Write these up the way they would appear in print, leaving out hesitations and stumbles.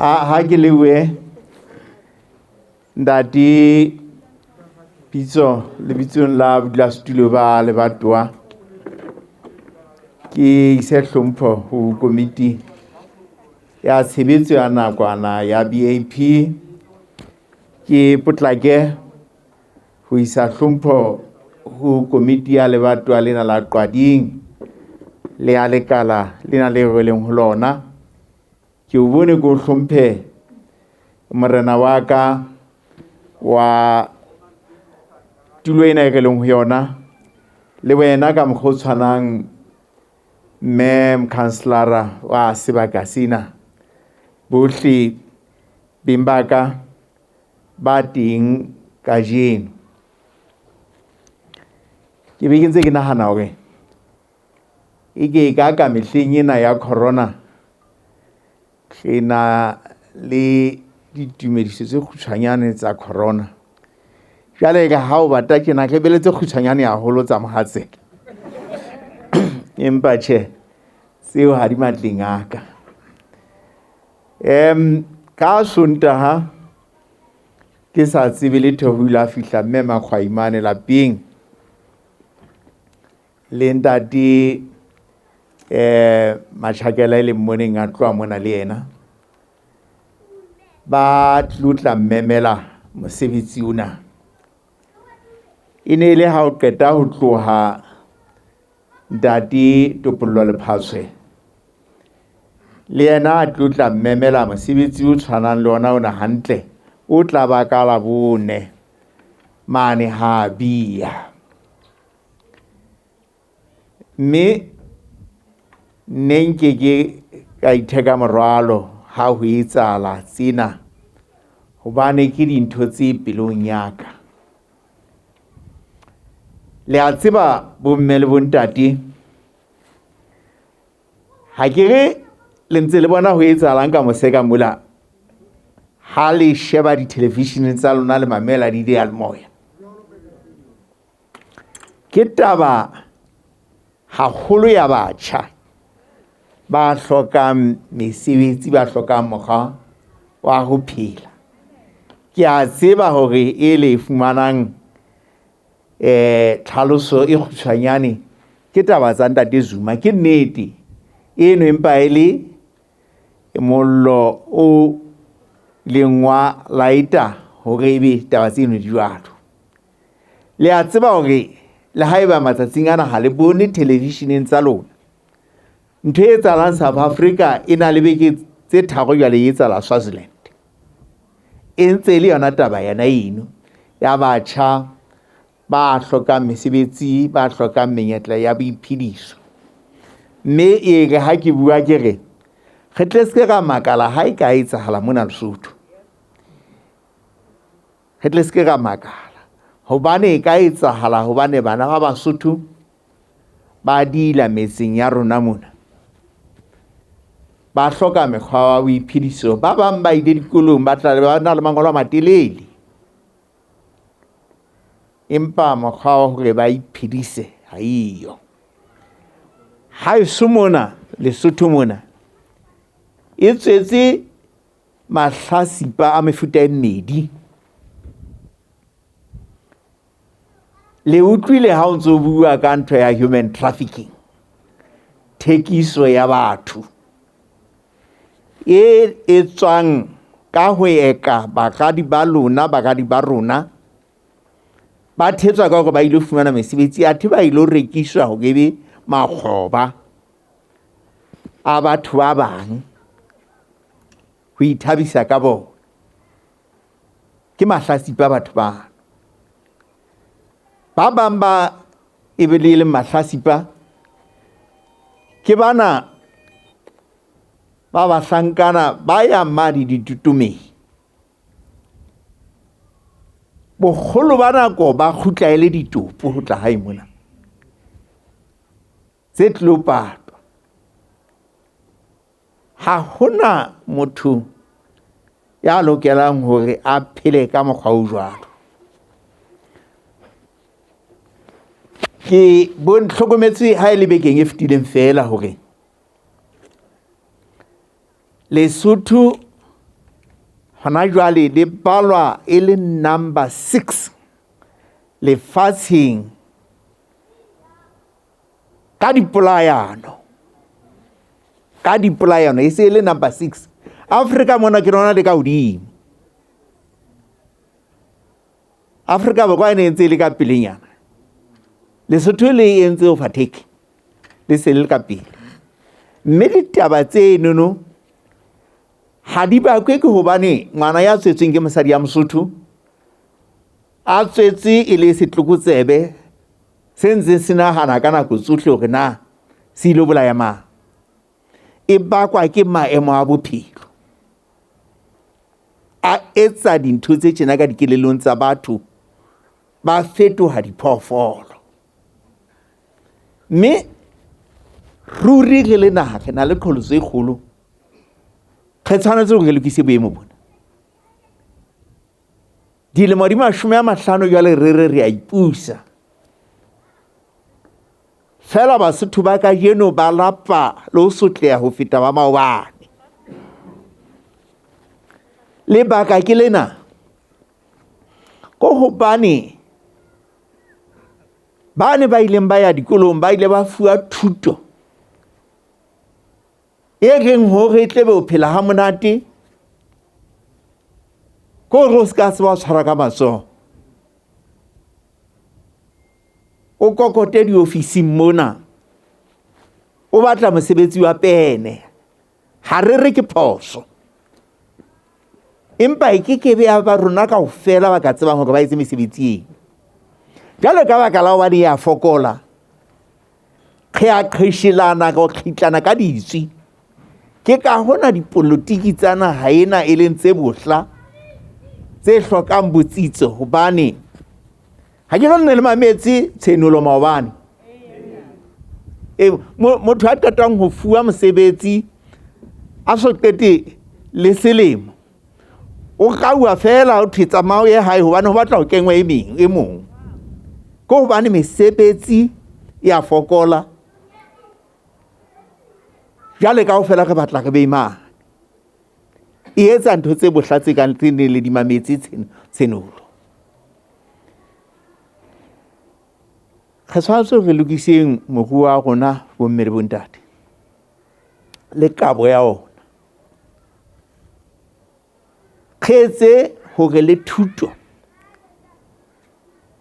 ha ke lewe ndati pitso le bitsong la bodulasetulo ba lebatowa ke se hlompho ho komiti ya tshebetso ya nakwana ya BAP ke potlake ho isa hlompho ho komiti ya lebatowa lena la Qwading le ya lekala lena le rweleng ho lona ke o bone go hlomphe morena wa ka wa tulo ena e re leng ho yona le wena ka mokgwa o tshwanang councilor wa sebaka sena bohle bimbaka ba teng ka jeno ke be ke ntse ke nahana hore ike ka mehleng ena ya corona ke na le ditumediso tse kgutshwanyane tsa corona jale ka ha o bata ke na ke beletse kgutshwanyane haholo tsa mohatse empa tjhe seo ha di matleng aka ka Sontaha ke sa tsebe le thohula fihla mme Makgwaimane lapeng le ntate Machakela le moneng a tloa mona le yena ba tlotla mmemela mosebetsi ona ine le ha o qeta ho tloha ntate Topollo Lephatswe le yena a tlotla mmemela mosebetsi o tshwanang le ona ona hantle o tla ba ka la bone mane ha bia mme nenke ke ka itheka morwalo ha ho etsala tsena hobane ke dintho tse pelong ya ka le a tseba bomme le bontate ha ke re le ntse le bona ho etsalang ka moseka mola ha le sheba di television tsa lona le mamela di diyalemoya ke taba haholo ya batjha ba hlokang mesebetsi ba hlokang mokgwa wa ho phela ke a tseba hore e le fumanang tlhaloso e kgutshwanyane ke taba tsa ntate Zuma ke nnete eno empa ele mollo o lengwa laita hore ebe taba tseno di jwalo le a tseba hore le haeba matsatsing ana ha le bone televisioneng tsa lona ntho e etsahalang South Africa e na le beke tse tharo jwale e etsahala Swaziland e ntse le yona taba yana eno ya batjha ba hlokang mesebetsi ba hlokang menyetla ya boiphediso mme e re ha ke bua ke re re tle se ka makala ha e ka etsahala mona Lesotho re tle se ka makala hobane e ka etsahala hobane bana ba Basotho ba dila metseng ya rona mona ba hloka mekgwa wa boiphediso ba bang ba ile dikolong ba tla ba na le mangolo a matelele empa mokgwa wa hore ba iphedise ha iyo ha iso mona Lesotho mona e tsetse mahlasipa a mefuta e mmedi le utlwile ha o ntso bua ka ntho ya human trafficking thekiso ya batho e etswang ka ho eka bakadi ba lona bakadi ba rona ba thetswa ka hore ba ile fumana mesebetsi athe ba ile rekiswa ho gebe makgoba a batho ba bang ho ithabisa ka bona ke mahlasipa batho ba bang ba e be le mahlasipa ke bana ba bahlankana ba ya madi ditutumeng bogolo ba nako ba khutla ile ditopo ho tla hae mona tse tlopatwa ha hona motho ya lokelang hore a phele ka mokgwa o jwalo ke bon hlokometse ha ile bekeng e fetileng fela hore Lesotho hona jwale le balwa e le number 6 lefatsheng ka dipolayano e se le number 6. Africa mona ke rona le ka hodimo. Africa Borwa e ne ntse le ka pelenyana, Lesotho le entse overtake le se le ka pele. Mme ditaba tseno ha di bakwe ke hobane ngwana ya tswetsweng ke mosadi ya Mosotho a tswetse e le setlokotsebe se ntse se nahana ka nako tsohle hore na se ilo bolaya mang. E bakwa ke maemo a bophelo, a etsa dintho tse tjena ka dikelellong tsa batho, ba fetoha diphoofolo. Mme ruri re le naha re na le qholotso e kgolo, re tshwanetse hore re lokise boemo bona. Dilemo di 50 jwale re a ipusa. Fela Basotho ba kajeno ba lapa le ho sotleha ho feta ba maobane. Lebaka ke lena, ko hobane bane ba ileng ba ya dikolong ba ile ba fuwa thuto e reng hore tle be o phela ha monate, ko re ska se ba tshwara ka matsoho, o kokote diofising mona, o batla mosebetsi wa pene, ha re ke phoso. Empa e ke be ba rona kaofela ba ka tsebang hore ba etse mesebetsi eng. Jwale ka baka la hobane ya fokola, re a qhishilana go khitlana ka ditswi, ke ka hona dipolotiki tsa naha ena e leng tse bohla tse hlokang botsitso, hobane ha ke nne le mametsi tshenolo maobane. Motho a qetang ho fuwa mosebetsi a so qete le selemo, o kaua fela o thetsa mao ye hae hobane ho batla ho kenngwa e mong. Ko hobane mesebetsi ya fokola, jwale kaofela re batla re be imana. E etsa ntho tse bohla tse kang tsene le dimametsi tshenolo. Re tshwanetse re lokiseng moruo wa rona bomme le bontate le kabo ya ona. Re etse hore le thuto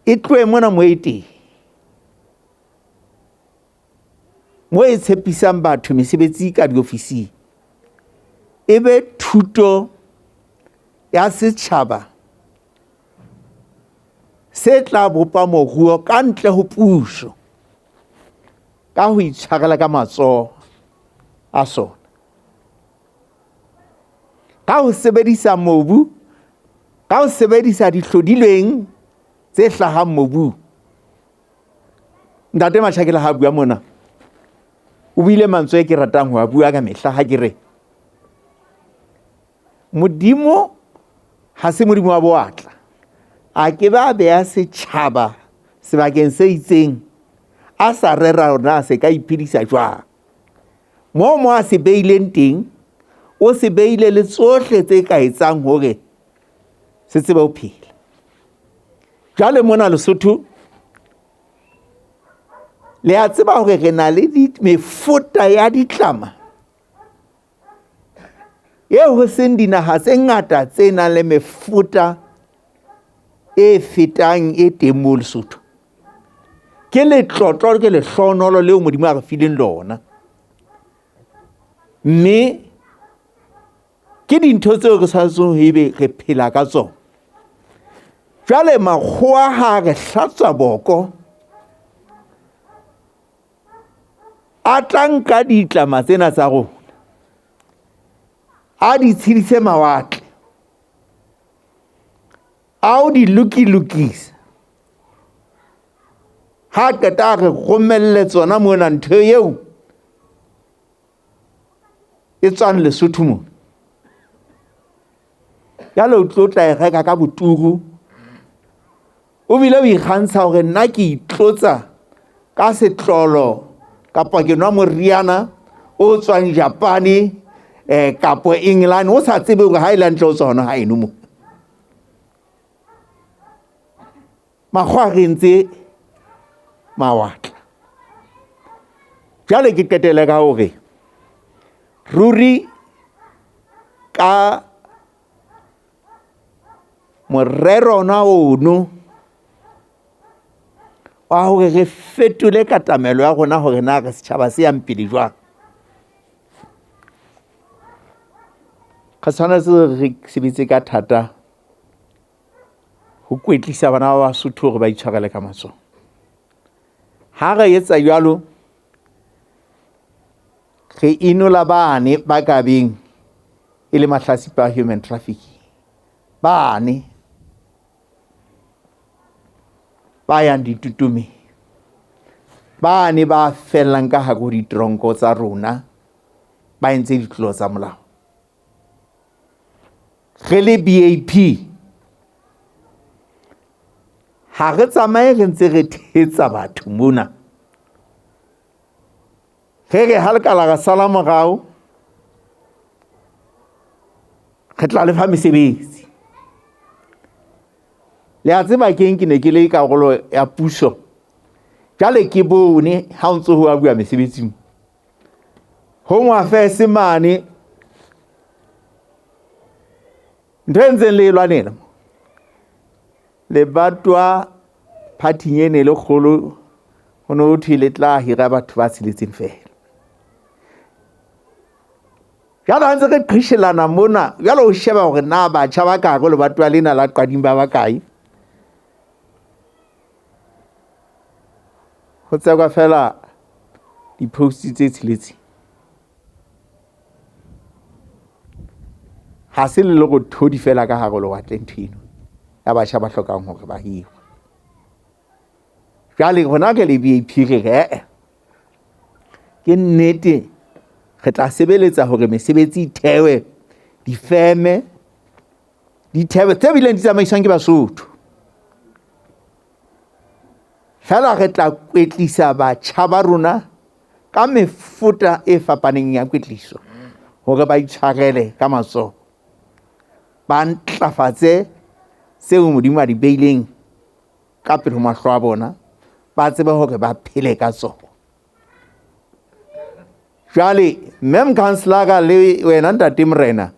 e tlohe mona mo e teng, mo e tshepisang batho mesebetsi ka diofising, e be thuto ya setjhaba se tla bopa moruo ka ntle ho puso, ka ho itshwarela ka matsoho a sona, ka ho sebedisa mobu, ka ho sebedisa dihlodilweng tse hlahang mobu. Ntate Matjhakela ha bua mona, o buile mantswe ke ratang ho bua ka mehla ha ke re Modimo ha se Modimo wa boatla, a ke ba beha setjhaba sebakeng se itseng, a sa rera hore se ka iphedisa jwang. Mo a se beileng teng, o se beile le tsohle tse ka etsang hore se tsebe ho phela. Jwale mona Lesotho le a tseba hore re na le mefuta ya ditlama eo ho seng dinaha tse ngata tse nang le mefuta e fetang e teng mo Lesotho. Ke letlotlo, ke lehlonolo leo Modimo a re fileng lona, mme ke dintho tseo re tshwanetseng ebe re phela ka tsona. Jwale makgowa ha re hlatswa boko, a tlanka ditlama tsena tsa rona, a di tshedise mawatle, a o di lokisa, ha qeta re romelle tsona mona ntho eo e tswang Lesotho mona. Jalo o tlo tla e reka ka boturu, o bile o ikgantsha hore nna ke itlotsa ka setlolo kapa ke nwa moriana o tswang Japane, kapo England o sa tsebe go Highland close hona ha eno mo makgwa re ntse mawatla jale ke qetele ka hore ruri ka morero na ono wa hore re fetole katamelo ya rona hore na re setjhaba se yang pele jwang ka tshwanetse re sebetse ka thata ho kwetlisa bana ba Basotho hore ba itshwarele ka matsoho ha re etsa jwalo re inola bane ba ka beng e le mahlasipa human trafficking bane ba yang ditutumi bane ba fellang ka hare ho ditronko tsa rona ba entse ditlolo tsa molao re le BAP ha re tsamaye re ntse re thetsa batho mona re halkala ga sala morao re tla lefa mesebetsi le a tseba ke ne ke le karolo ya puso jale ke bone ha o ntse ho a bua mesebetsing Home Affairs mane ntse le lwanela le batwa party ene le kholo hono uthi le tla hira batho ba tshiletseng fela jalo ntse re qhishelana mona jalo o sheba hore na batjha ba ka go le batwa lena la qading ba bakae ho tsaka fela di post tse tshiletseng ha se le go thodi fela ka hare le wa tlentino ya batjha ba hlokang hore ba hiwe jale gona ke le BAP ke nnete re tla sebeletsa hore mesebetsi ithewe difeme dithewe tse bileng di tsamaiswang ke Basotho fela re tla kwetlisa batjha ba rona ka mefuta e fapaneng ya kwetliso hore ba itshwarele ka matsoho ba ntlafatse seo Modimo a di beileng ka pele ho mahlo a bona ba tsebe hore ba phele ka tsona jale mem councilor ka le wena ntate Morena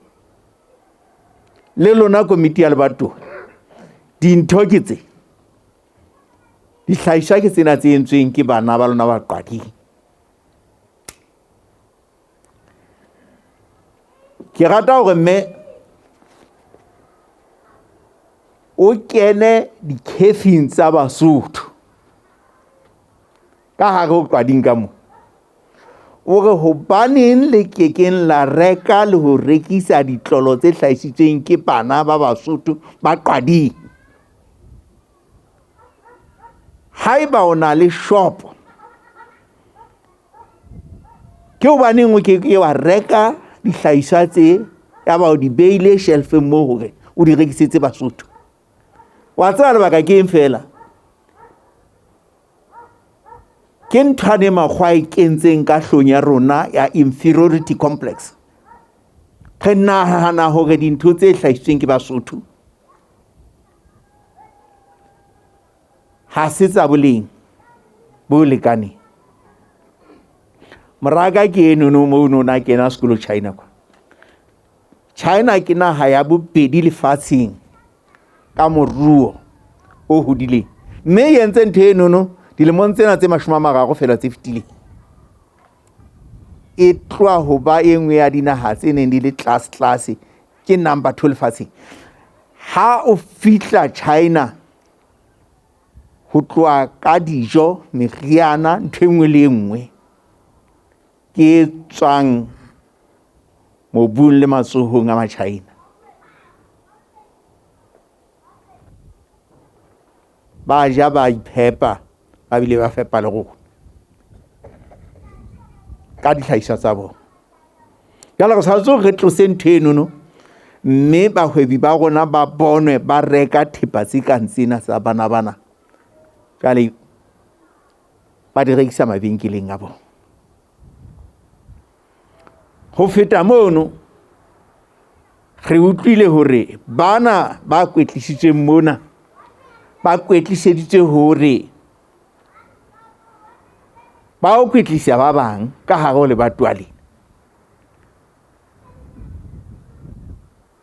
le lona komiti ya lebato dintho ke tse di hlahiswa ke tsena tse entsweng ke bana ba lona ba qadi ke rata hore mme o kene di caffeine tsa Basotho ka hare ho qading ka mo o re hobaneng le kekeng la reka le ho rekisa ditlolo tse hlahisitsweng ke bana ba Basotho ba qading haiba ona le shop ke hobaneng o ke wa reka dihlahiswa tse ya ba o di beile shelf mo hore o di rekisetse Basotho wa tsaya lebaka ke eng fela ke nthwane makgwa e kentseng ka hlong ya rona ya inferiority complex re nahana hore dintho tse hlahisitsweng ke Basotho ha se tsa boleng bo lekane moraga ke eno mo na kena sekolo China kwa China ke naha ya bobedi lefatsheng ka moruo o hodile mme yentse ntho eno dilemong tsena tse 30 fela tse fetile e tloa ho ba engwe ya dinaha tse neng di le class ke number 2 lefatsheng ha o fitla China ho tloa ka dijo meriana ntho engwe le engwe ke tswang mobung le matsohong a ma-China ba ja ba iphepa ba bile ba fepa le go ka dihlahiswa tsa bona jalo go sa tso re tlose ntho eno mme bahwebi ba rona ba bonwe ba reka thepa tse kang tsena sa bana jale ba di rekisa mabenkeleng a bona ho feta mono re utlwile hore bana ba kwetlisitsweng mona ba kwetliseditse hore ba o kwetlisa ba bang ka hare ho lebatowa lena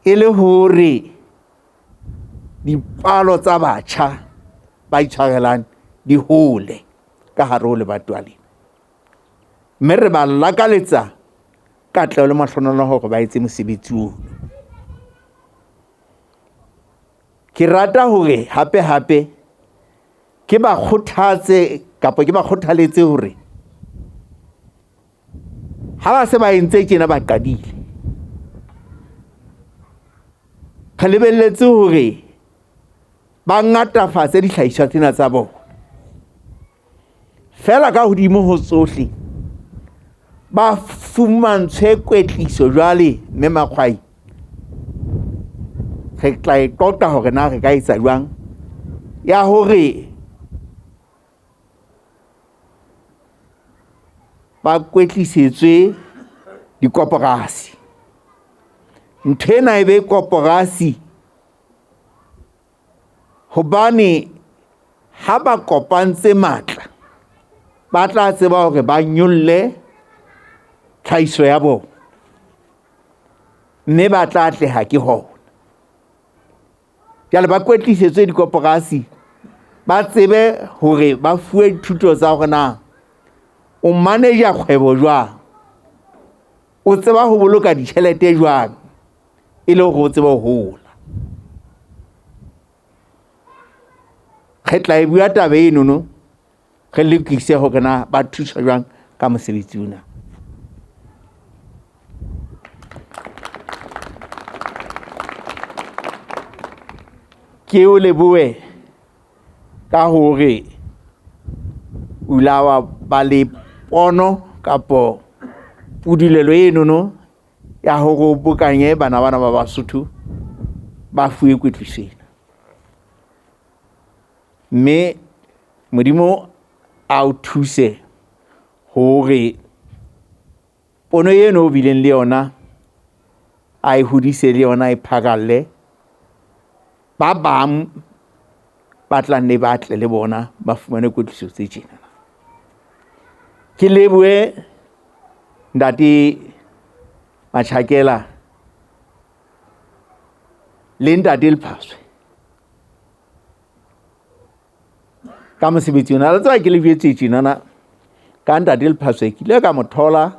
e le hore dipalo tsa batjha ba itshwarelang di hole ka hare ho lebatowa lena, mme re ba lakaletsa katleho le mahlohonolo hore ba etse mosebetsi oo. Ke rata hore hape ke ba kgothaletse hore ha ba se ba entse tjena ba qadile, re lebelletse hore ba ngatafatse dihlahiswa tsena tsa bona. Fela ka hodimo ho tsohle ba fumantshwe kwetliso jwale mme Makgwai re tla e qoqa hore na re ka etsa jwang ya hore ba kwetlisetswe dikoporasi. Nthwena e be koporasi hobane ha ba kopantse matla ba tla tseba hore ba nyolle tlhahiso ya bona, mme ba tla atleha ke hona. Jwale ba kwetlisetswe dikoporasi ba tsebe hore ba fuwe dithuto tsa hore na o manager kgwebo jwang, o tseba ho boloka ditjhelete jwang e le hore o tseba ho hola. Re tla e bua taba eno re lekise hore na ba thusa jwang ka mosebetsi ona. Ke o lebohe ka hore ulawa ba le pono kapo pudulelo eno ya hore o bokanye bana ba Basotho ba fuwe kwetliso ena. Mme Modimo a o thuse hore pono eno o bileng le yona a e hodise le yona e phakalle, ba bang ba tla nne ba tle le bona ba fumane kwetliso tse tjena. Ke lebohe Ntate Matjhakela le Ntate Lephaswe ka mosebetsi ona. Le tswa ke le bjetse tjena ka Ntate Lephaswe ke ile ka mo thola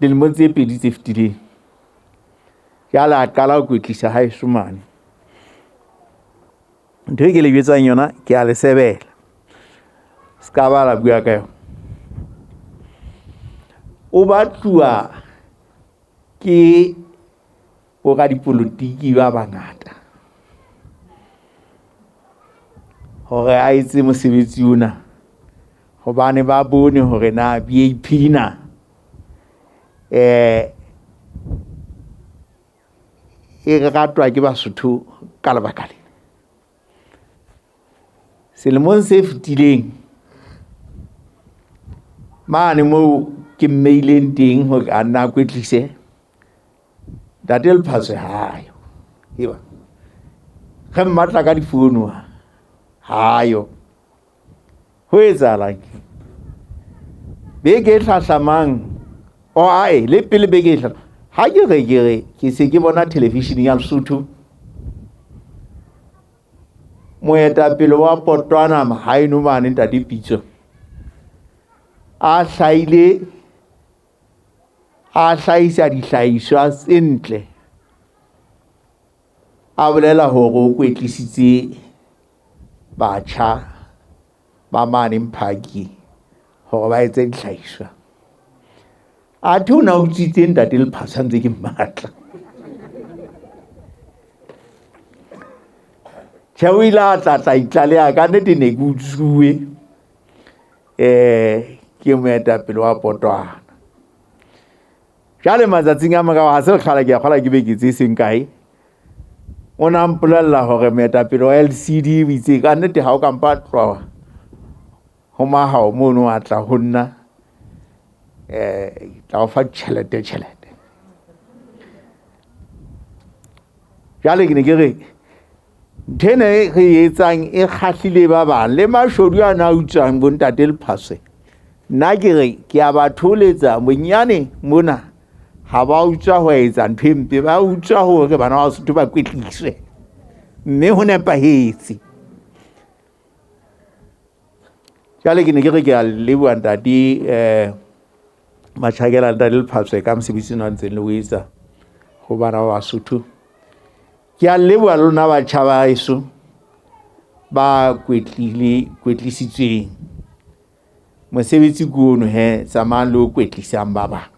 dilemong tse 2 tse fetileng. Jwale a qala ho kwetlisa ha eso mane. Ntho e ke le bjetsang yona ke a le sebela, ska ba la bua ka yona. O batluwa ke bo ka dipolotiki ba bangata hore a etse mosebetsi ona, hobane ba bone hore na BAP na e ratwa ke Basotho ka lebaka lena. Selemong se fetileng mane moo ke mmeileng teng hore a nna kwetlise, Ntate Lephaswe hayo eba ge mmatla ka difounu hayo. Ho etsahalang beke hlahlamang o ae le pele beke hlahla ha ke se ke bona television ya Lesotho moetapele wa Potwana mahaeno mane Ntate Pitso a hlahisa dihlahiswa tse ntle, a bolela hore o kwetlisitse batjha ba mane Mphaki hore ba etse dihlahiswa. A thu na utsitse Ntate Lephaswe ntse ke mmatla. Chawila tla itlaleha ka nnete ne ke utsuwe ke moetapele wa Potwana. Jale matsatsing a maka ha se kgala ke kgola ke be ke tse seng kae, o na mpolella hore moetapele wa LCD o itse ka nnete ha o ka mpa tloa ho mahao mono a tla ho nna tla o fa tjhelete. Jale ke ne ke re thene re etsang e khahlile ba bang le mashodu ana utsang bontate le phase. Nna ke re ke a ba tholetsa monyane mona ha ba utswa ho etsa nthempe ba utswa hore bana ba Sotho ba kwetliswe mme ho nepahetse. Jale ke ne ke re ke a leboha ntate Matjhakela ntate le phase ka mosebetsi o ntseng le o etsa ho bana ba Basotho. Ke a leboha lona batjha ba heso ba kwetlisitsweng. Mosebetsi ke ono he tsamayang le o kwetlisang ba bang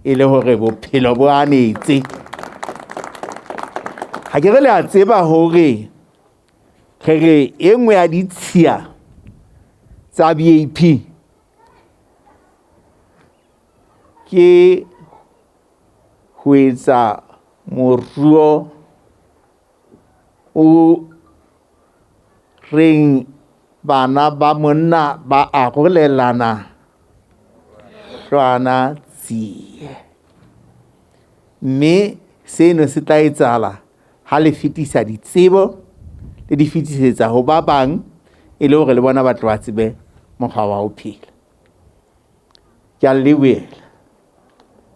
e le hore bophelo bo anetse. Ha ke re le a tseba hore re e nngwe ya ditshiya tsa BAP ke ho etsa moruo o reng bana ba monna ba arolelana hlwana tsie. Mme seno se tla etsahala ha le fetisa ditsebo le di fetisetsa ho ba bang e le hore le bona ba tloha tsebe mokgwa wa ho phela. Ke a lebohela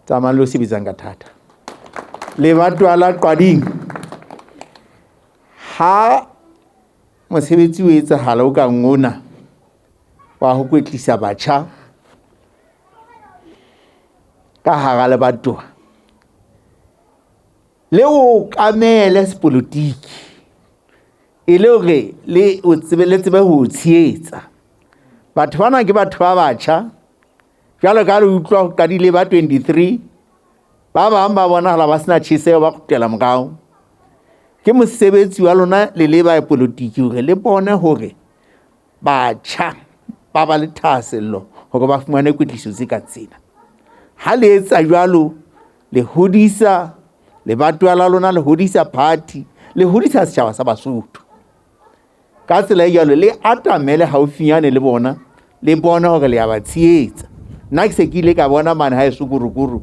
tsamayang lo sebetsang ka thata. Lebatwa la qwading ha mosebetsi o etsahala o ka ngona wa ho kwetlisa batjha ka hara lebatowa le o kamele sepolotiki e le hore le o tsebe ho tsheetsa batho bana ke batho ba batjha jalo ka le utlwa ka dile ba 23 ba bang ba bonahala ba sena tjheseho ba kgutlela morao. Ke mosebetsi wa lona le leba politiki hore le bone hore batjha ba ba le thahasello hore ba fumane kwetliso tse ka tsena. Ha le etsa jwalo le hodisa lebatwa la lona, le hodisa party, le hodisa setjhaba sa Basotho. Ka tsela e jwalo le atamele haufinyane le bona le bona hore le ya ba tsheetsa. Nna ke se ke ile ka bona mane ha e sukurukuru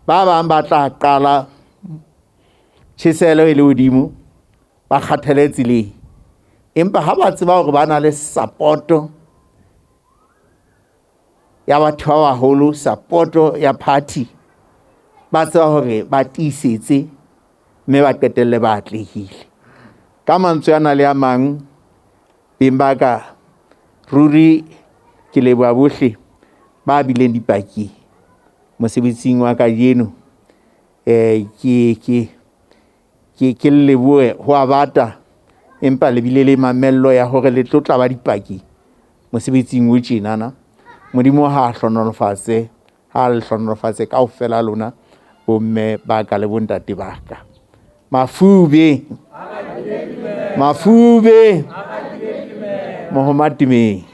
ba bang ba tla qala tjheselo e le hodimo ba kgathele tseleng, empa ha ba tseba hore ba na le supporto ya batho ba baholo, supporto ya party, ba tseba hore ba tiisetse mme ba qetelle ba atlehile. Ka mantswe ana le a mang beng ba ka ruri ke leboha bohle ba bileng dipaki mosebetsing wa ka jeno. Ke lebohe ho abata empa le bile le mamello ya hore le tlotla ba dipaki mosebetsing o tjenana. Modimo ha hlonolofatse ha le hlonolofatse kaofela lona bomme ba ka le bontate ba ka. Mafube Mohamadime.